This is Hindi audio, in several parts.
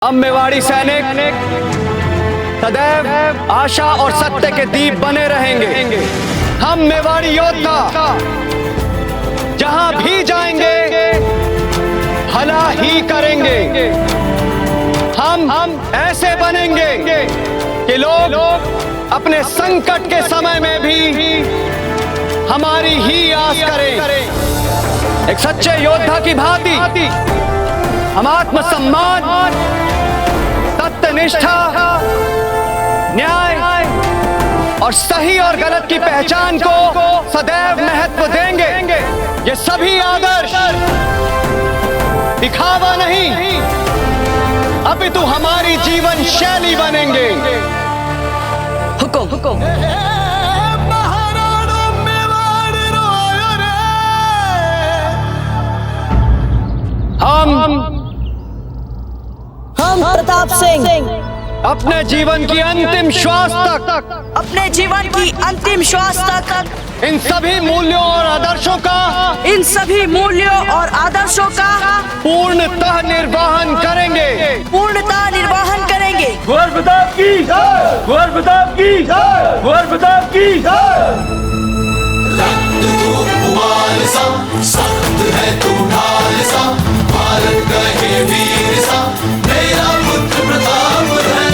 हम मेवाड़ी सैनिक सदैव आशा और सत्य के दीप बने रहेंगे। हम मेवाड़ी योद्धा जहां भी जाएंगे भला ही करेंगे। हम ऐसे बनेंगे कि लोग अपने संकट के समय में भी हमारी ही आस करें। एक सच्चे योद्धा की भांति हम आत्मसम्मान, सत्यनिष्ठा, न्याय और सही और गलत की पहचान को सदैव महत्व देंगे। ये सभी आदर्श दिखावा नहीं अपितु हमारी जीवन शैली बनेंगे। हुकुम। हम प्रताप सिंह अपने जीवन की अंतिम श्वास तक इन सभी मूल्यों और आदर्शों का पूर्णतः निर्वहन करेंगे। कुंवर प्रताप की रक्त तो उबाल सा, सख्त है तू ढाल सा, भारत कहे वीर सा, मेरा पुत्र प्रताप है।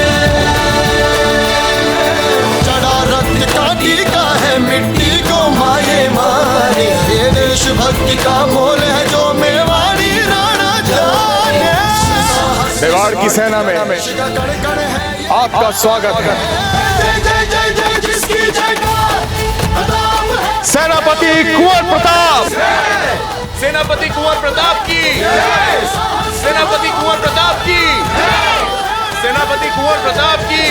चढ़ा रक्त का टीका है, मिट्टी को माये मारे, ये देशभक्ति का मोल है जो मेवाड़ी राणा जाने। मेवाड़ की सेना में आपका स्वागत है। जिसकी जयकार प्रताप है। सेनापति कुंवर प्रताप, सेनापति कुंवर प्रताप की, सेनापति कुंवर प्रताप की, सेनापति कुंवर प्रताप की,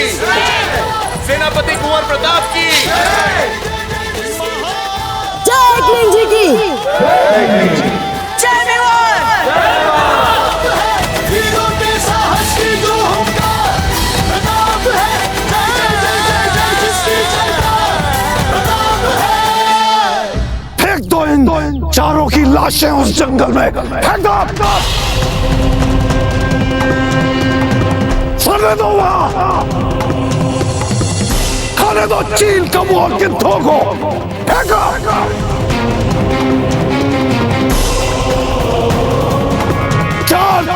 सेनापति कुंवर प्रताप की। जय किंग जी की जय मेवाड़। वीरों के साहस की जो हुंकार प्रताप है। जय जिसकी जयकार प्रताप है। फेंक दो इन चारों की लाशें उस जंगल में, फेंक दो। सोने दो वहां, खाने दो चील कबूओं के थोको, फेंको।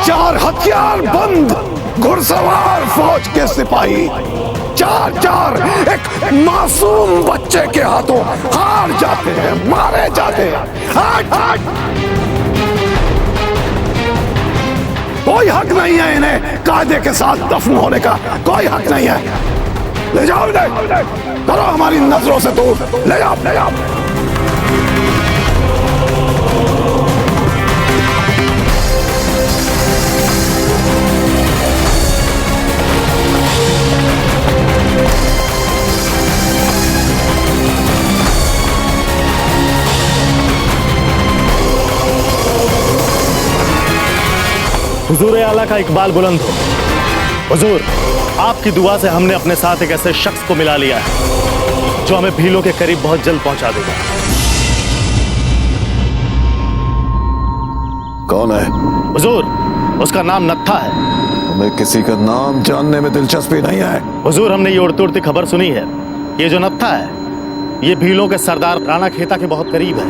चार हथियार बंद घुड़सवार फौज के सिपाही, चार एक मासूम बच्चे के हाथों हार जाते हैं, मारे जाते हैं। हट। कोई हक नहीं है इन्हें कायदे के साथ दफन होने का, कोई हक नहीं है। ले जाओ इन्हें, करो हमारी नजरों से दूर, ले जाओ। हुजूर आला का इकबाल बुलंद हो। हुजूर, आपकी दुआ से हमने अपने साथ एक ऐसे शख्स को मिला लिया है जो हमें भीलों के करीब बहुत जल्द पहुंचा देगा। कौन है? हुजूर, उसका नाम नत्था है। हमें किसी का नाम जानने में दिलचस्पी नहीं है। हुजूर, हमने ये उड़ती उड़ती खबर सुनी है, ये जो नत्था है ये भीलों के सरदार राणा खेता के बहुत करीब है।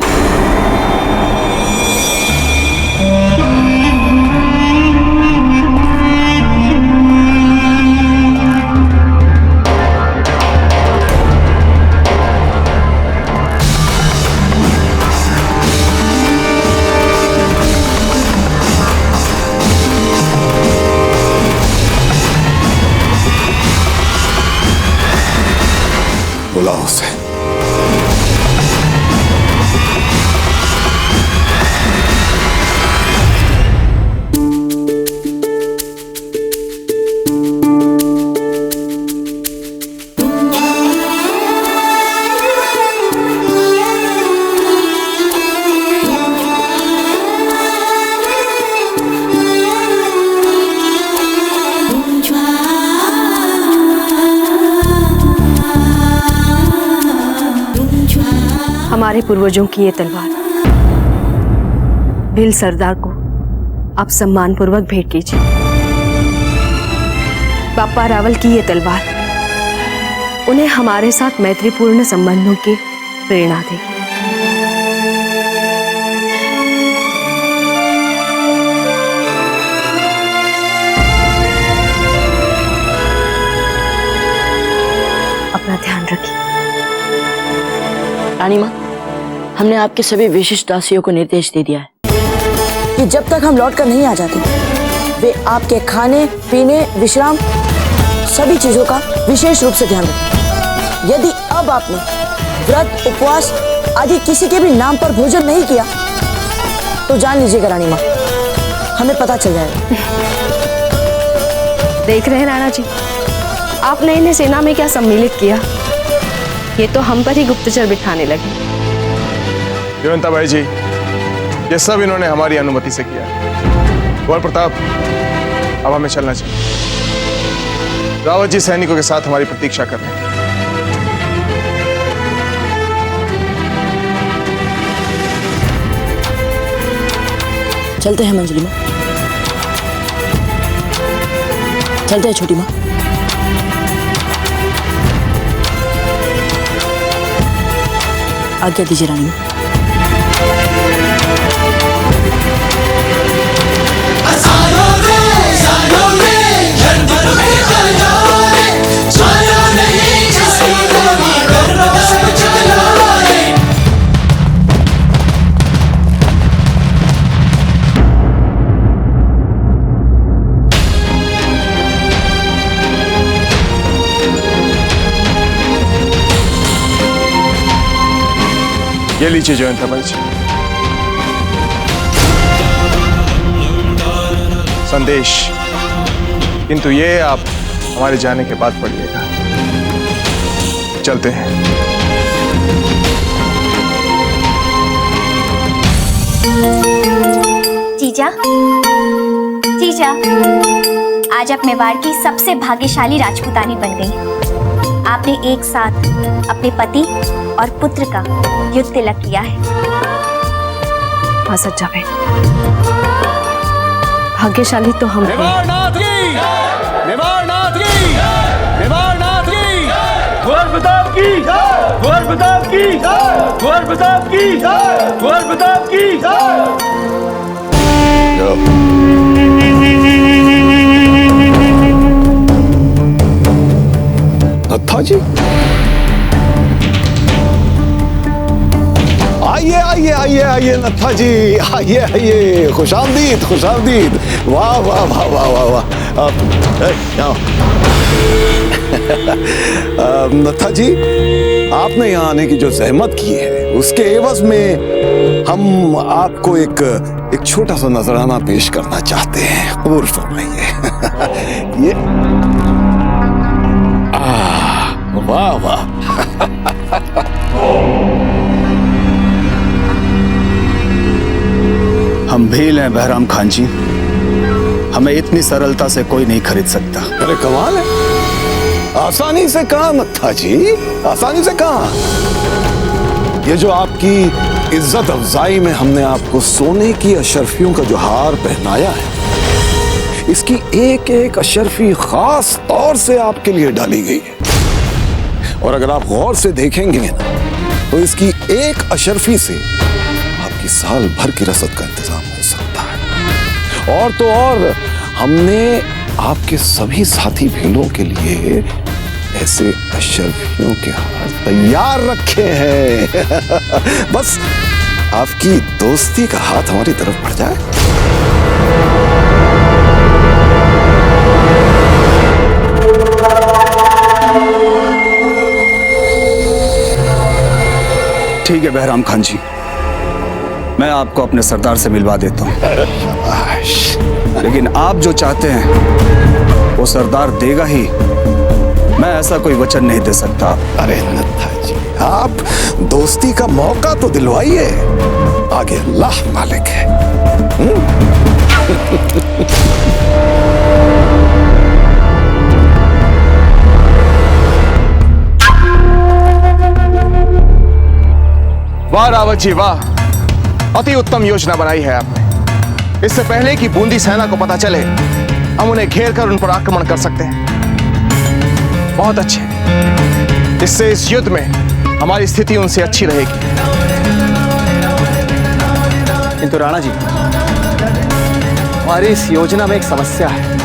बुलाओ उसे। हमारे पूर्वजों की ये तलवार भील सरदार को आप सम्मान पूर्वक भेंट कीजिए। बाप्पा रावल की ये तलवार उन्हें हमारे साथ मैत्रीपूर्ण संबंधों की प्रेरणा देगी। अपना ध्यान रखिए। रानी माँ, हमने आपके सभी विशिष्ट दासियों को निर्देश दे दिया है कि जब तक हम लौट कर नहीं आ जाते वे आपके खाने पीने विश्राम सभी चीजों का विशेष रूप से ध्यान रखें। यदि अब आपने व्रत उपवास आदि किसी के भी नाम पर भोजन नहीं किया तो जान लीजिएगा रानी माँ, हमें पता चल जाएगा। देख रहे हैं राणा जी, आपने इन्हें सेना में क्या सम्मिलित किया, ये तो हम पर ही गुप्तचर बिठाने लगे। जयवंता बाई जी, ये सब इन्होंने हमारी अनुमति से किया है। कुंवर प्रताप, अब हमें चलना चाहिए। रावत जी सैनिकों के साथ हमारी प्रतीक्षा कर रहे हैं। चलते हैं मंजली माँ, चलते हैं छोटी माँ। आज्ञा दीजिए रानी माँ। ये लीजिए जयवंता बाई जी, संदेश, किंतु ये आप हमारे जाने के बाद पढ़िएगा। चलते हैं। जीजा, जीजा, आज आप मेवाड़ की सबसे भाग्यशाली राजपूतानी बन गई। आपने एक साथ अपने पति और पुत्र का युद्ध तिलक किया है। हाँ सच्चा बहन, भाग्यशाली तो हम हैं। निवारनाथ की, निवारनाथ की, निवारनाथ की, कुंवर प्रताप की, कुंवर प्रताप की, कुंवर प्रताप की, कुंवर प्रताप की। नत्था जी, आइए आइए आइए आइए नत्था जी, आइए आइए, खुशामदीद खुशामदीद। वाह वाह वाह वाह वाह वाह। नत्था जी, आपने यहाँ आने की जो जहमत की है उसके एवज में हम आपको एक छोटा सा नजराना पेश करना चाहते हैं। कबूल फरमाइए। ये वाह वाह। हम भील हैं बहराम खान जी, हमें इतनी सरलता से कोई नहीं खरीद सकता। अरे कमाल है, आसानी से कहा नत्था जी, आसानी से कहा। ये जो आपकी इज्जत अफजाई में हमने आपको सोने की अशरफियों का जो हार पहनाया है, इसकी एक एक अशरफी खास तौर से आपके लिए डाली गई है। और अगर आप गौर से देखेंगे ना तो इसकी एक अशरफी से आपकी साल भर की रसद का इंतजाम हो सकता है। और तो और हमने आपके सभी साथी भीलों के लिए ऐसे अशरफियों के हार तैयार रखे हैं। बस आपकी दोस्ती का हाथ हमारी तरफ बढ़ जाए। ठीक है बहराम खान जी, मैं आपको अपने सरदार से मिलवा देता हूँ, लेकिन आप जो चाहते हैं वो सरदार देगा ही। मैं ऐसा कोई वचन नहीं दे सकता। अरे नत्था जी, आप दोस्ती का मौका तो दिलवाइए, आगे अल्लाह मालिक है। वाह रावत जी वाह, अति उत्तम योजना बनाई है आपने। इससे पहले कि बूंदी सेना को पता चले, हम उन्हें घेर कर उन पर आक्रमण कर सकते हैं। बहुत अच्छे। इससे इस युद्ध में हमारी स्थिति उनसे अच्छी रहेगी। किंतु राणा जी, हमारी इस योजना में एक समस्या है।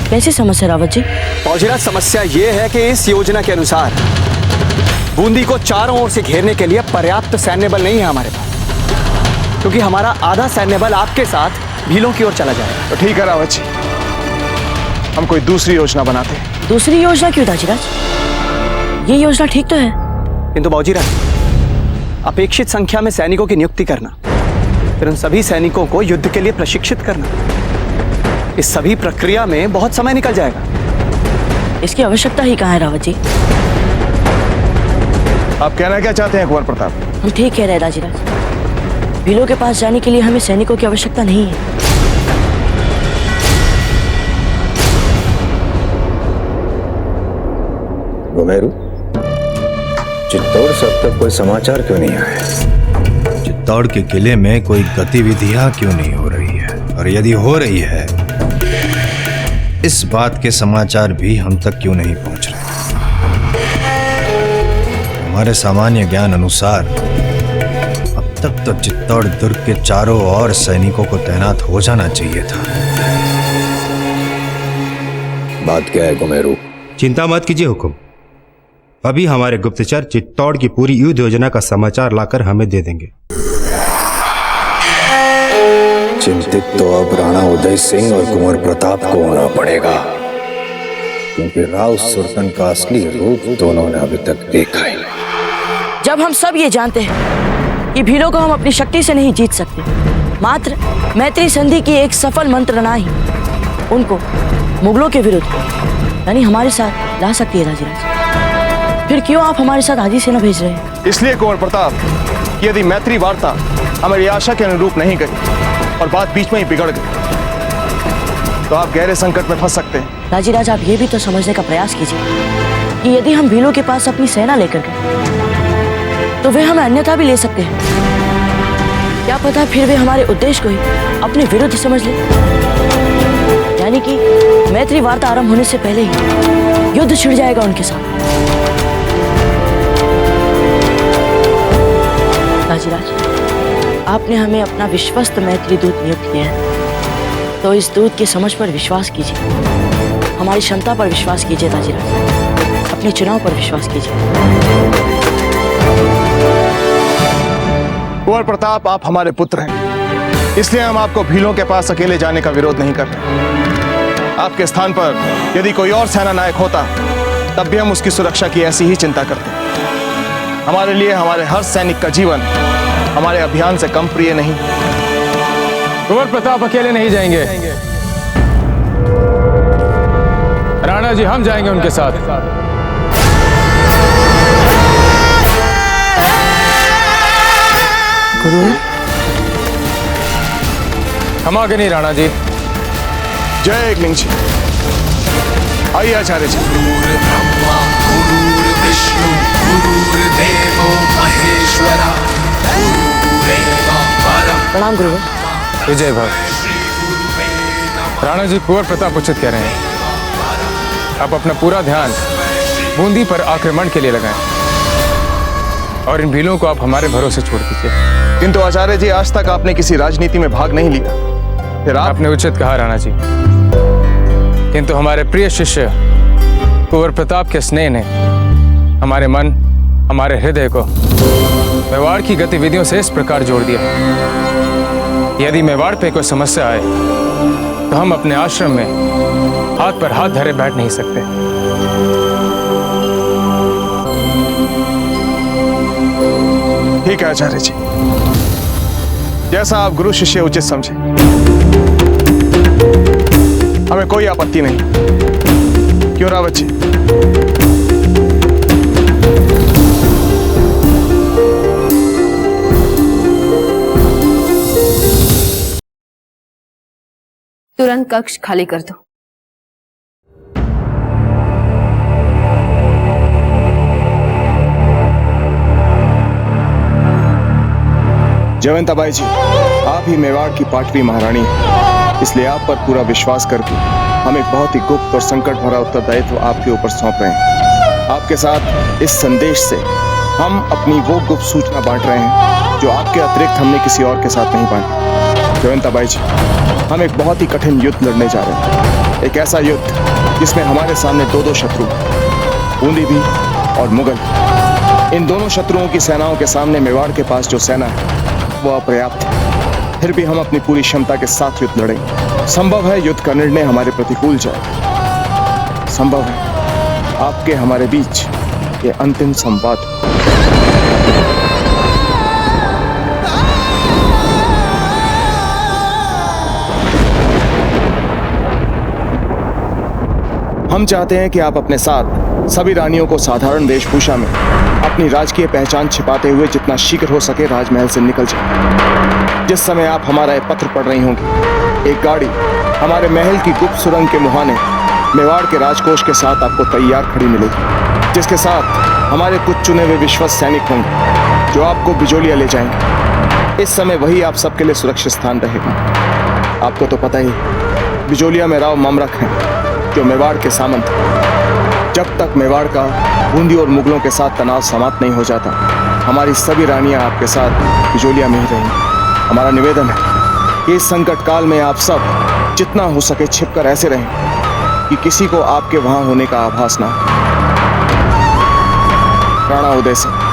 कैसी समस्या रावत जी? फौजीराज, समस्या ये है कि इस योजना के अनुसार बूंदी को चारों ओर से घेरने के लिए पर्याप्त सैन्य बल नहीं है हमारे पास, क्योंकि हमारा आधा सैन्य बल आपके साथ भीलों की ओर चला जाए। तो ठीक है रावत जी, हम कोई दूसरी योजना बनाते हैं। दूसरी योजना क्यों दाजीराज? ये योजना ठीक तो है। किंतु बाबूजीराज, अपेक्षित संख्या में सैनिकों की नियुक्ति करना, फिर उन सभी सैनिकों को युद्ध के लिए प्रशिक्षित करना, इस सभी प्रक्रिया में बहुत समय निकल जाएगा। इसकी आवश्यकता ही कहाँ है रावत जी? आप कहना क्या चाहते हैं कुंवर प्रताप? हम ठीक कह रहे हैं दाजीराज। भीलों के पास जाने के लिए हमें सैनिकों की आवश्यकता नहीं है। घुमेरू, चित्तौड़ से अब तक कोई समाचार क्यों नहीं आया? चित्तौड़ के किले में कोई गतिविधियां क्यों नहीं हो रही है? और यदि हो रही है, इस बात के समाचार भी हम तक क्यों नहीं पहुंच रहे? हमारे सामान्य ज्ञान अनुसार अब तक तो चित्तौड़ दुर्ग के चारों ओर सैनिकों को तैनात हो जाना चाहिए था। बात क्या है घुमेरू? चिंता मत कीजिए हुकुम, अभी हमारे गुप्तचर चित्तौड़ की पूरी युद्ध योजना का समाचार लाकर हमें दे देंगे। चिंतित तो अब राणा उदय सिंह और कुंवर प्रताप को होना पड़ेगा, क्योंकि राव सुरतन का असली रूप दोनों ने अभी तक देखा ही नहीं। जब हम सब ये जानते हैं कि भीलों को हम अपनी शक्ति से नहीं जीत सकते, मात्र मैत्री संधि की एक सफल मंत्रणा ही उनको मुगलों के विरुद्ध यानी हमारे साथ ला सकती है दाजीराज, फिर क्यों आप हमारे साथ आधी सेना भेज रहे हैं? इसलिए कुंवर प्रताप कि यदि मैत्री वार्ता हमारी आशा के अनुरूप नहीं गई और बात बीच में ही बिगड़ गई, तो आप गहरे संकट में फंस सकते हैं। दाजीराज, आप ये भी तो समझने का प्रयास कीजिए कि यदि हम भीलों के पास अपनी सेना लेकर गए तो वे हमें अन्यथा भी ले सकते हैं। क्या पता फिर वे हमारे उद्देश्य को ही अपने विरुद्ध समझ ले, यानी कि मैत्री वार्ता आरंभ होने से पहले ही युद्ध छिड़ जाएगा उनके साथ। दाजीराज, आपने हमें अपना विश्वस्त मैत्री दूत नियुक्त किया है, तो इस दूत की समझ पर विश्वास कीजिए, हमारी क्षमता पर विश्वास कीजिए दाजीराज, अपने चुनाव पर विश्वास कीजिए। कुंवर प्रताप, आप हमारे पुत्र हैं, इसलिए हम आपको भीलों के पास अकेले जाने का विरोध नहीं कर रहे। आपके स्थान पर यदि कोई और सेना नायक होता, तब भी हम उसकी सुरक्षा की ऐसी ही चिंता करते। हमारे लिए हमारे हर सैनिक का जीवन हमारे अभियान से कम प्रिय नहीं। कुंवर प्रताप अकेले नहीं जाएंगे, राणा जी हम जाएंगे उनके साथ। गुरु, हम आगे नहीं राणा जी। जय एकलिंग जी। आइए आचार्य जी। प्रणाम गुरु। विजय भव। राणा जी, कुंवर प्रताप उचित कह रहे हैं, आप अपना पूरा ध्यान बूंदी पर आक्रमण के लिए लगाएं और इन भीलों को आप हमारे भरोसे छोड़ दीजिए। किंतु आचार्य जी, आज तक आपने किसी राजनीति में भाग नहीं लिया, फिर आपने उचित कहा राणा जी, किंतु हमारे प्रिय शिष्य कुंवर प्रताप के स्नेह ने हमारे मन, हमारे हृदय को मेवाड़ की गतिविधियों से इस प्रकार जोड़ दिया, यदि मेवाड़ पे कोई समस्या आए तो हम अपने आश्रम में हाथ पर हाथ धरे बैठ नहीं सकते। ठीक है आचार्य जी, जैसा आप गुरु शिष्य उचित समझे, हमें कोई आपत्ति नहीं। क्यों रावत जी? तुरंत कक्ष खाली कर दो। जयवंताबाई जी, आप ही मेवाड़ की पाटवी महारानी हैं, इसलिए आप पर पूरा विश्वास करके हम एक बहुत ही गुप्त और संकट भरा उत्तरदायित्व आपके ऊपर सौंप रहे हैं। आपके साथ इस संदेश से हम अपनी वो गुप्त सूचना बांट रहे हैं जो आपके अतिरिक्त हमने किसी और के साथ नहीं बांटी। जयवंता बाई जी, हम एक बहुत ही कठिन युद्ध लड़ने जा रहे हैं। एक ऐसा युद्ध जिसमें हमारे सामने दो शत्रु, बूंदी भी और मुगल। इन दोनों शत्रुओं की सेनाओं के सामने मेवाड़ के पास जो सेना है वो अपर्याप्त है। फिर भी हम अपनी पूरी क्षमता के साथ युद्ध लड़ेंगे। संभव है युद्ध का निर्णय हमारे प्रतिकूल जाए। संभव है आपके हमारे बीच ये अंतिम संवाद। हम चाहते हैं कि आप अपने साथ सभी रानियों को साधारण वेशभूषा में अपनी राजकीय पहचान छिपाते हुए जितना शीघ्र हो सके राजमहल से निकल जाएं। जिस समय आप हमारा ये पत्र पढ़ रही होंगी, एक गाड़ी हमारे महल की गुप्त सुरंग के मुहाने मेवाड़ के राजकोष के साथ आपको तैयार खड़ी मिलेगी, जिसके साथ हमारे कुछ चुने हुए विश्वस्त सैनिक होंगे जो आपको बिजोलिया ले जाएंगे। इस समय वही आप सबके लिए सुरक्षित स्थान रहेगा। आपको तो पता ही, बिजोलिया में राव ममरक हैं जो मेवाड़ के सामंत। जब तक मेवाड़ का बूंदी और मुगलों के साथ तनाव समाप्त नहीं हो जाता, हमारी सभी रानियां आपके साथ बिजोलिया में ही रहेंगी। हमारा निवेदन है कि इस संकट काल में आप सब जितना हो सके छिपकर ऐसे रहें कि किसी को आपके वहां होने का आभास ना हो। राणा उदय सिंह।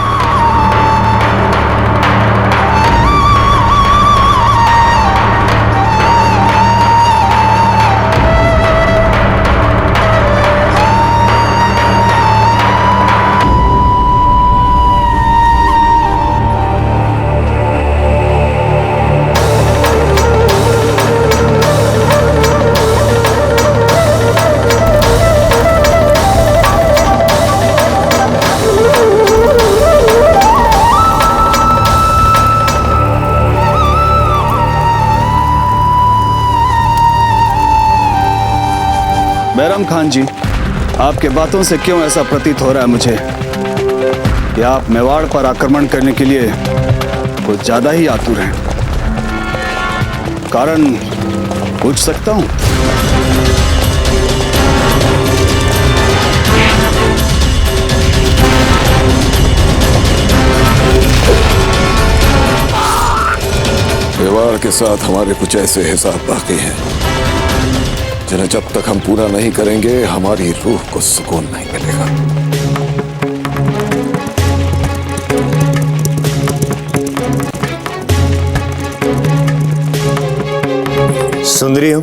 बैरम खान जी, आपके बातों से क्यों ऐसा प्रतीत हो रहा है मुझे कि आप मेवाड़ पर आक्रमण करने के लिए कुछ ज्यादा ही आतुर हैं। कारण पूछ सकता हूं? मेवाड़ के साथ हमारे कुछ ऐसे हिसाब बाकी हैं जिन्हें जब तक हम पूरा नहीं करेंगे हमारी रूह को सुकून नहीं मिलेगा। सुंदरियों,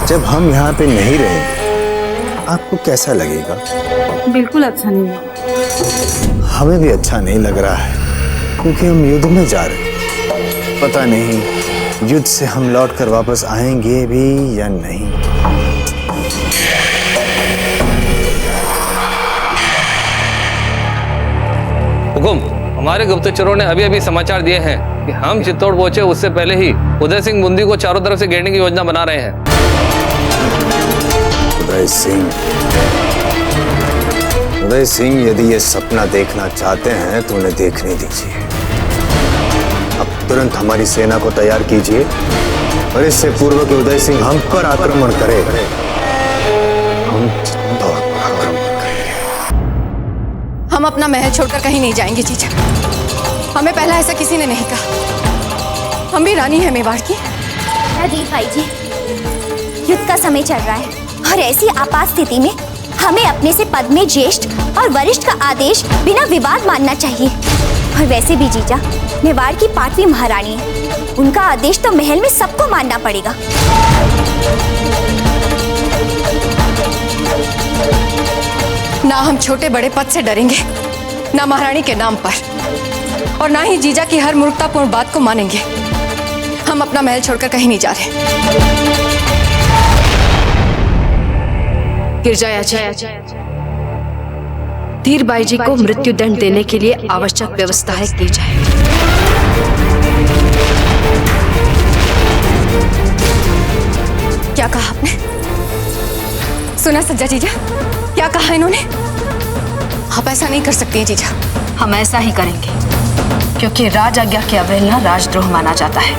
जब हम यहाँ पे नहीं रहेंगे आपको कैसा लगेगा? बिल्कुल अच्छा नहीं लगा। हमें भी अच्छा नहीं लग रहा है क्योंकि हम युद्ध में जा रहे हैं। पता नहीं युद्ध से हम लौट कर वापस आएंगे भी या नहीं। हुकुम, हमारे गुप्तचरों ने अभी अभी समाचार दिए हैं कि हम चित्तौड़ पहुंचे उससे पहले ही उदय सिंह बूंदी को चारों तरफ से घेरने की योजना बना रहे हैं। उदय सिंह यदि ये सपना देखना चाहते हैं तो उन्हें देखने दीजिए। अब तुरंत हमारी सेना को तैयार कीजिए और इससे पूर्व कि उदय सिंह हम पर आक्रमण करे, हम चित्तौड़ पर आक्रमण करेंगे। हम अपना महल छोड़कर कहीं नहीं जाएंगे जीजा। हमें पहला ऐसा किसी ने नहीं कहा। हम भी रानी है मेवाड़ की। राजीव भाई जी, युद्ध का समय चल रहा है और ऐसी आपात स्थिति में हमें अपने से पद में ज्येष्ठ और वरिष्ठ का आदेश बिना विवाद मानना चाहिए। और वैसे भी जीजा मेवाड़ की 5वीं महारानी है, उनका आदेश तो महल में सबको मानना पड़ेगा। ना हम छोटे बड़े पद से डरेंगे, ना महारानी के नाम पर, और ना ही जीजा की हर मूर्खतापूर्ण बात को मानेंगे। हम अपना महल छोड़कर कहीं नहीं जा रहे। गिरजाया जी, धीर बाई जी को मृत्यु दंड देने के लिए आवश्यक व्यवस्थाएं की जाए। क्या कहा आपने? सुना सज्जा जीजा, क्या कहा इन्होंने? आप ऐसा नहीं कर सकती हैं जीजा। हम ऐसा ही करेंगे क्योंकि राज आज्ञा की अवहेलना राजद्रोह माना जाता है।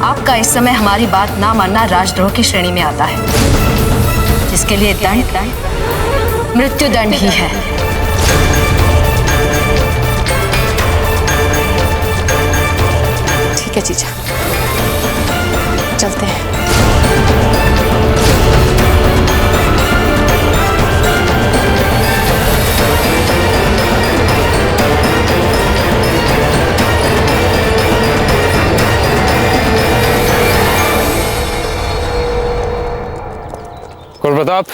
आपका इस समय हमारी बात ना मानना राजद्रोह की श्रेणी में आता है। जिसके लिए दंड मृत्यु दंड ही है। ठीक है जीजा, चलते हैं। कुंवर प्रताप,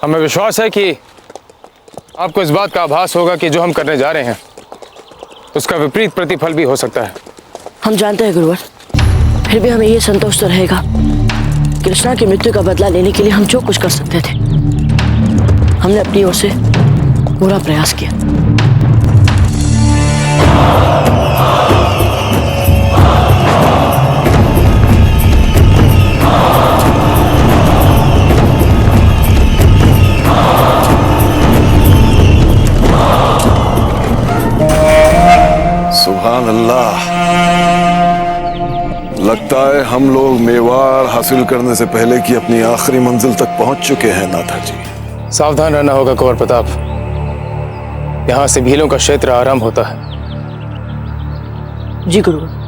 हमें विश्वास है कि आपको इस बात का आभास होगा कि जो हम करने जा रहे हैं उसका विपरीत प्रतिफल भी हो सकता है। हम जानते हैं गुरुवर, फिर भी हमें ये संतोष तो रहेगा कृष्णा की मृत्यु का बदला लेने के लिए हम जो कुछ कर सकते थे हमने अपनी ओर से पूरा प्रयास किया। सुभान अल्लाह, लगता है हम लोग मेवाड़ हासिल करने से पहले की अपनी आखिरी मंजिल तक पहुंच चुके हैं नाथा जी। सावधान रहना होगा कुंवर प्रताप, यहाँ से भीलों का क्षेत्र आरंभ होता है। जी गुरुवर।